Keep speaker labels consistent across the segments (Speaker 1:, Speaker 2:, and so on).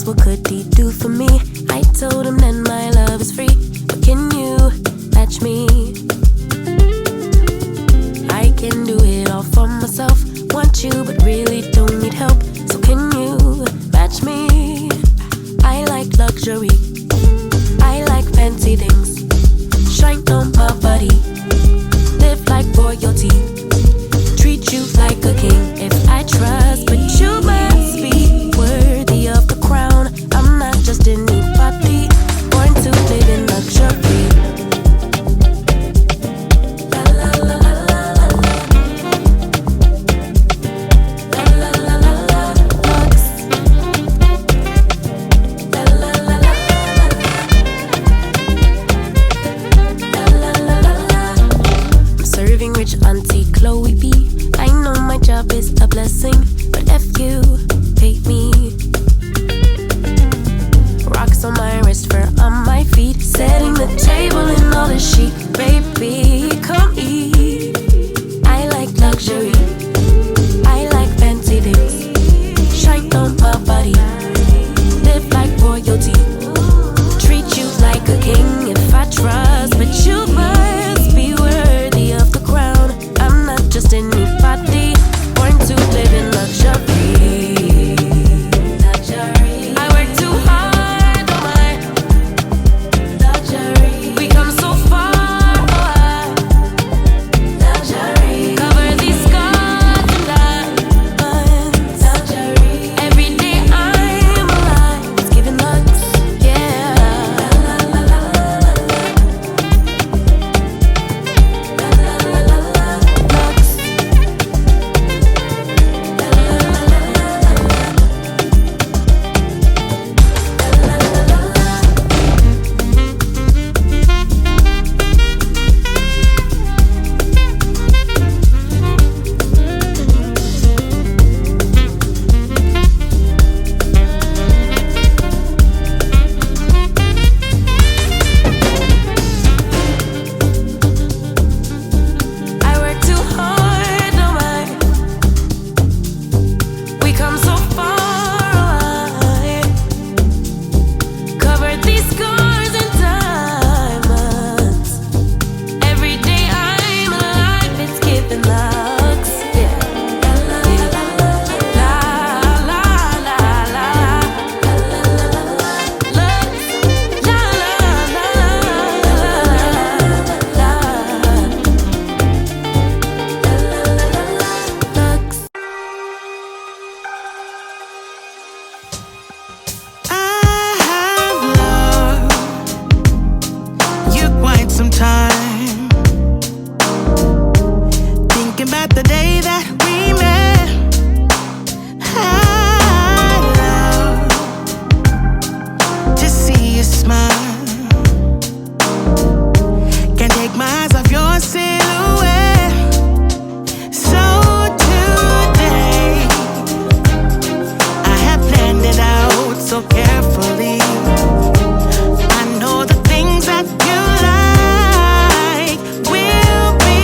Speaker 1: what could he do for me? I told him that my love is free, but can you match me? I can do it all for myself. Want you, but really don't need help. So can you match me? I like luxury, I like fancy things, shine on my body, live like royalty, treat you like a king. If I trust, but you must be worthy of the crown. I'm not just anybody, born to live in luxury. La la la la la la. La la la la la. Lux. La la la la la. La la la la. I'm serving rich Auntie Chloe B. I know my job is a blessing, but if you pay me. Rocks on my wrist, fur on my feet, setting the table in all the chic. Baby, come eat. I like luxury, I like fancy things, shine on my body, live like royalty, treat you like a king. If I trust, but you must be worthy of the crown. I'm not just anybody, born to live in luxury. I work too hard on my luxury. We come so far, luxury. Cover these scars and diamonds, luxury. Every day I'm alive, it's giving lux, yeah. La la la la la. La la la la la. Lux. I work too hard, no mind. We come so far away. Cover these scars and diamonds. Every day I'm alive, it's giving lux, yeah. La la la la la la la la. Lux, la la la la. Lux.
Speaker 2: I have loved you quite some time. Thinking about the day that we met. I love to see you smile. Can't take my eyes off your silhouette. So today I have planned it out so carefully. I know the things that you like. We'll be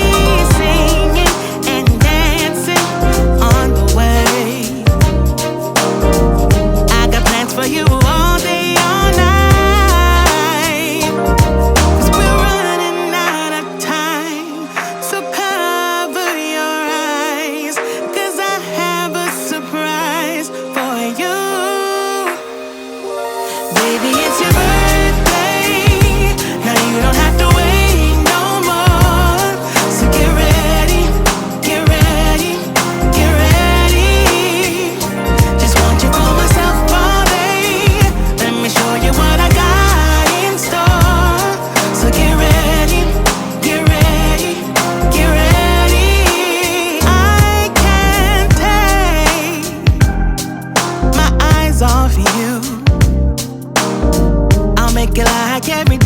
Speaker 2: singing and dancing on the way. I got plans for you all day, all night. 'Cause we're running out of time. So cover your eyes, 'cause I have a surprise for you. Baby, it's your birthday. Now you don't have to wait no more. So get ready, get ready, get ready. Just want you for myself all day. Let me show you what I got in store. So get ready, get ready, get ready. I can't take my eyes off you. I'll make it like every